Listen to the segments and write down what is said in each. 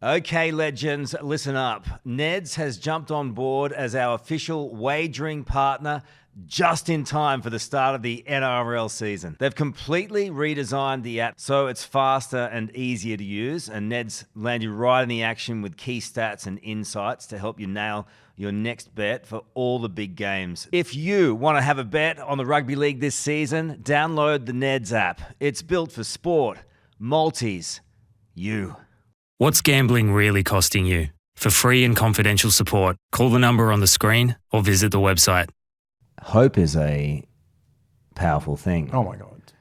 Okay, legends, listen up. Neds has jumped on board as our official wagering partner just in time for the start of the NRL season. They've completely redesigned the app so it's faster and easier to use, and Neds land you right in the action with key stats and insights to help you nail your next bet for all the big games. If you want to have a bet on the rugby league this season, download the Neds app. It's built for sport, multis, you. What's gambling really costing you? For free and confidential support, call the number on the screen or visit the website. Hope is a powerful thing. Oh my God.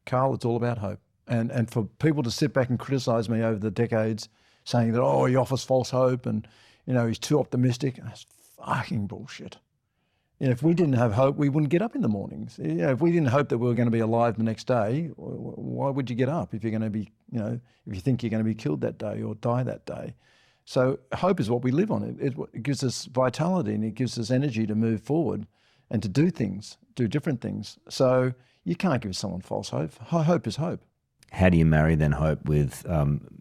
Karl, it's all about hope. And for people to sit back and criticise me over the decades saying that, oh, he offers false hope and, you know, he's too optimistic, that's fucking bullshit. You know, if we didn't have hope, we wouldn't get up in the mornings. You know, if we didn't hope that we were going to be alive the next day, why would you get up if you're going to be, you know, if you think you're going to be killed that day or die that day? So hope is what we live on. It gives us vitality and it gives us energy to move forward and to do things, do different things. So you can't give someone false hope. Hope is hope. How do you marry then hope with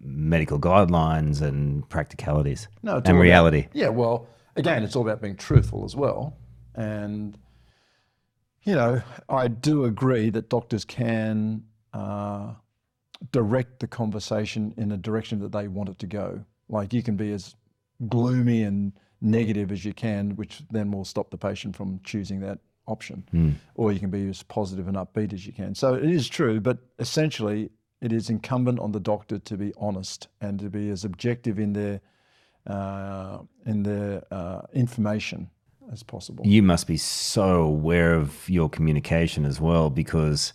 medical guidelines and practicalities And reality? Yeah, well, again, it's all about being truthful as well. And, you know, I do agree that doctors can direct the conversation in a direction that they want it to go. Like you can be as gloomy and negative as you can, which then will stop the patient from choosing that option. Or you can be as positive and upbeat as you can. So it is true, but essentially it is incumbent on the doctor to be honest and to be as objective in their information as possible. You must be so aware of your communication as well, because,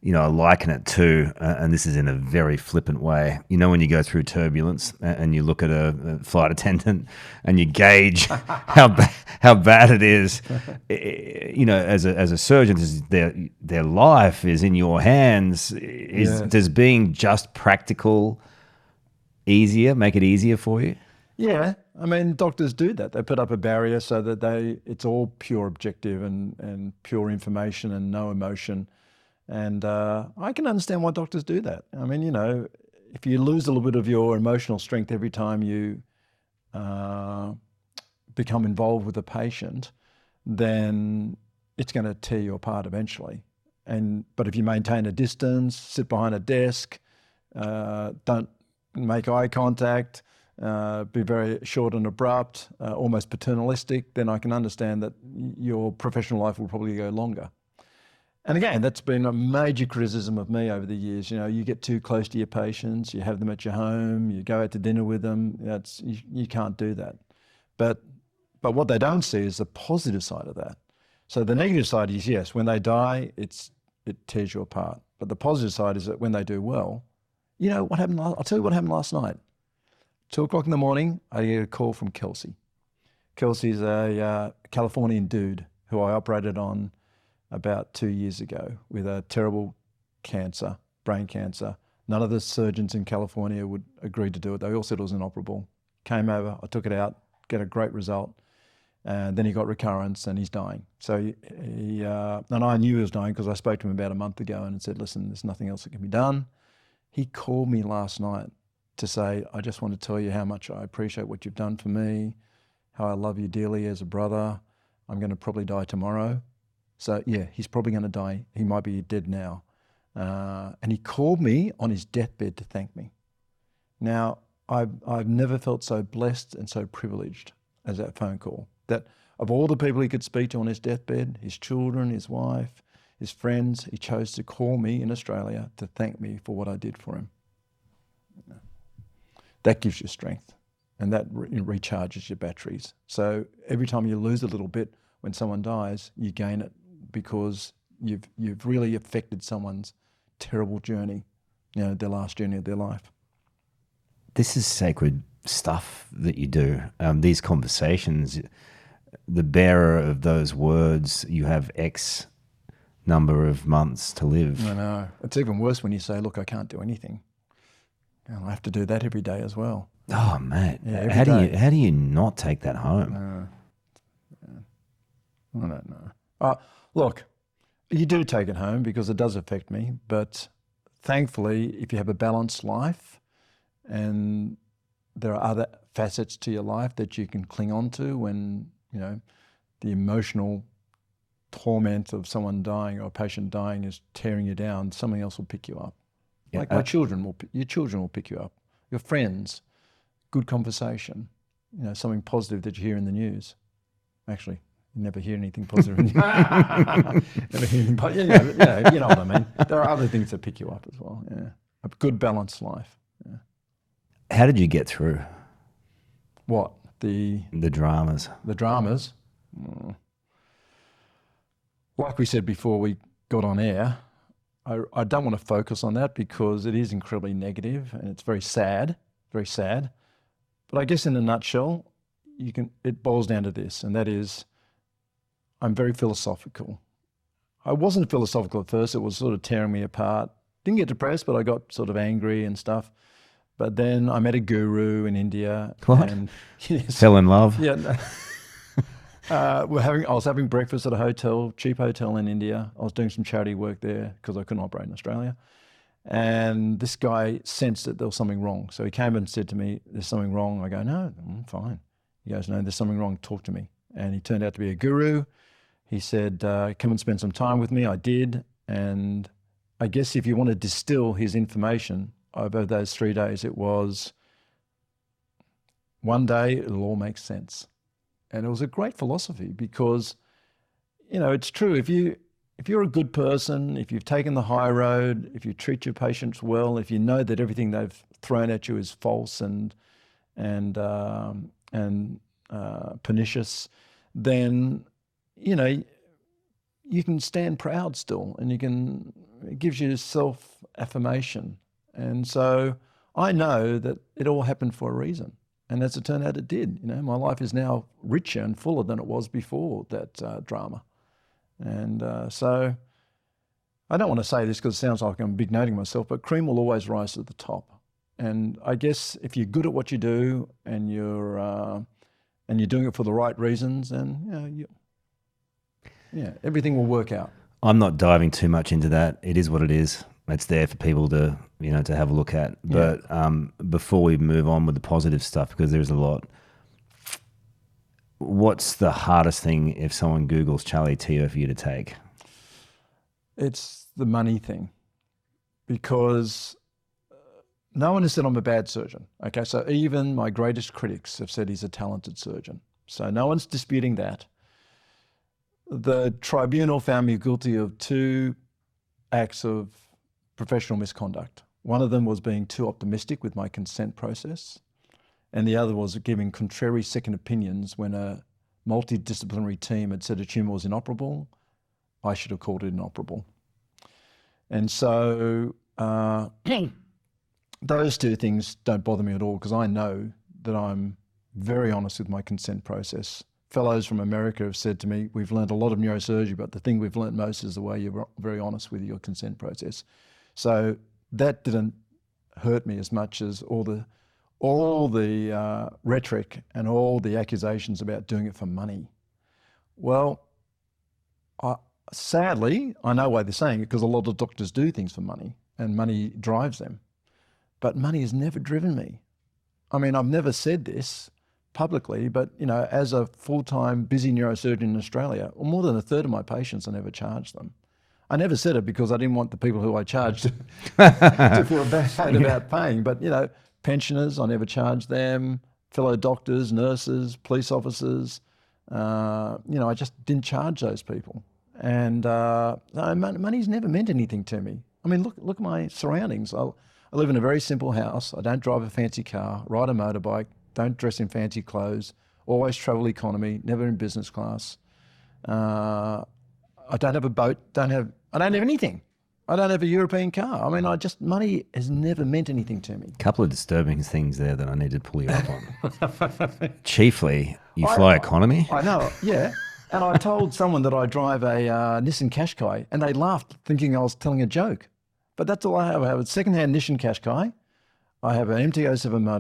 you know, I liken it to, and this is in a very flippant way, you know, when you go through turbulence and you look at a flight attendant and you gauge how bad it is, you know, as a surgeon, their life is in your hands. Does being just practical make it easier for you? Yeah, I mean, doctors do that. They put up a barrier so that it's all pure objective and pure information and no emotion. And I can understand why doctors do that. I mean, you know, if you lose a little bit of your emotional strength every time you become involved with a patient, then it's going to tear you apart eventually. But if you maintain a distance, sit behind a desk, don't make eye contact, be very short and abrupt, almost paternalistic, then I can understand that your professional life will probably go longer. And again, that's been a major criticism of me over the years. You know, you get too close to your patients, you have them at your home, you go out to dinner with them. You can't do that. But what they don't see is the positive side of that. So the negative side is, yes, when they die, it tears you apart. But the positive side is that when they do well, you know what happened? I'll tell you what happened last night. 2:00 in the morning, I get a call from Kelsey. Kelsey's a Californian dude who I operated on about 2 years ago with a terrible cancer, brain cancer. None of the surgeons in California would agree to do it. They all said it was inoperable. Came over, I took it out, get a great result. And then he got recurrence and he's dying. So and I knew he was dying because I spoke to him about a month ago and said, listen, there's nothing else that can be done. He called me last night to say, I just want to tell you how much I appreciate what you've done for me, how I love you dearly as a brother. I'm going to probably die tomorrow. So yeah, he's probably going to die. He might be dead now. And he called me on his deathbed to thank me. Now, I've never felt so blessed and so privileged as that phone call. That of all the people he could speak to on his deathbed, his children, his wife, his friends, he chose to call me in Australia to thank me for what I did for him. That gives you strength and that recharges your batteries. So every time you lose a little bit when someone dies, you gain it because you've really affected someone's terrible journey, you know, their last journey of their life. This is sacred stuff that you do. These conversations, the bearer of those words, you have X number of months to live. I know. It's even worse when you say, look, I can't do anything. And I have to do that every day as well. Oh, mate. Yeah, how do you not take that home? I don't know. Look, you do take it home because it does affect me. But thankfully, if you have a balanced life and there are other facets to your life that you can cling on to when, the emotional torment of someone dying or a patient dying is tearing you down. Something else will pick you up. Yeah, Like your children will pick you up. Your friends, good conversation, something positive that you hear in the news. Actually, you never hear anything positive in the news. Never hear anything positive. You know what I mean. There are other things that pick you up as well. Yeah, a good balanced life. Yeah. How did you get through What? The dramas? The dramas. Like we said before we got on air, I don't want to focus on that because it is incredibly negative and it's very sad, very sad. But I guess in a nutshell, it boils down to this, and that is, I'm very philosophical. I wasn't philosophical at first. It was sort of tearing me apart. Didn't get depressed, but I got sort of angry and stuff. But then I met a guru in India. What? And, yes, Fell in love? yeah. I was having breakfast at a hotel, cheap hotel in India. I was doing some charity work there because I couldn't operate in Australia. And this guy sensed that there was something wrong. So he came and said to me, "There's something wrong." I go, "No, I'm fine." He goes, "No, there's something wrong. Talk to me." And he turned out to be a guru. He said, "Come and spend some time with me." I did. And I guess if you want to distill his information over those 3 days, it was one day it'll all make sense. And it was a great philosophy because, it's true. If you're a good person, if you've taken the high road, if you treat your patients well, if you know that everything they've thrown at you is false and pernicious, then, you can stand proud still, and it gives you self-affirmation. And so I know that it all happened for a reason. And as it turned out, it did. My life is now richer and fuller than it was before that drama. And so I don't want to say this because it sounds like I'm big noting myself, but cream will always rise to the top. And I guess if you're good at what you do and you're doing it for the right reasons, then everything will work out. I'm not diving too much into that. It is what it is. It's there for people to to have a look at. But before we move on with the positive stuff, because there's a lot, what's the hardest thing if someone Googles Charlie Teo for you to take? It's the money thing, because no one has said I'm a bad surgeon. Okay, so even my greatest critics have said he's a talented surgeon. So no one's disputing that. The tribunal found me guilty of 2 acts of professional misconduct. One of them was being too optimistic with my consent process, and the other was giving contrary second opinions when a multidisciplinary team had said a tumour was inoperable. I should have called it inoperable. And so those 2 things don't bother me at all, because I know that I'm very honest with my consent process. Fellows from America have said to me, "We've learned a lot of neurosurgery, but the thing we've learned most is the way you're very honest with your consent process." So that didn't hurt me as much as all the rhetoric and all the accusations about doing it for money. Well, sadly, I know why they're saying it, because a lot of doctors do things for money and money drives them. But money has never driven me. I mean, I've never said this publicly, but as a full-time busy neurosurgeon in Australia, more than a third of my patients, I never charged them. I never said it because I didn't want the people who I charged to feel bad about paying. But, pensioners, I never charged them, fellow doctors, nurses, police officers, I just didn't charge those people. And money's never meant anything to me. I mean, look at my surroundings. I live in a very simple house. I don't drive a fancy car, ride a motorbike, don't dress in fancy clothes, always travel economy, never in business class. I don't have a boat, I don't have anything. I don't have a European car. I mean, money has never meant anything to me. A couple of disturbing things there that I need to pull you up on. Chiefly, you fly economy. I know, yeah. And I told someone that I drive a Nissan Qashqai, and they laughed thinking I was telling a joke. But that's all I have. I have a second-hand Nissan Qashqai. I have an MT-07 motor.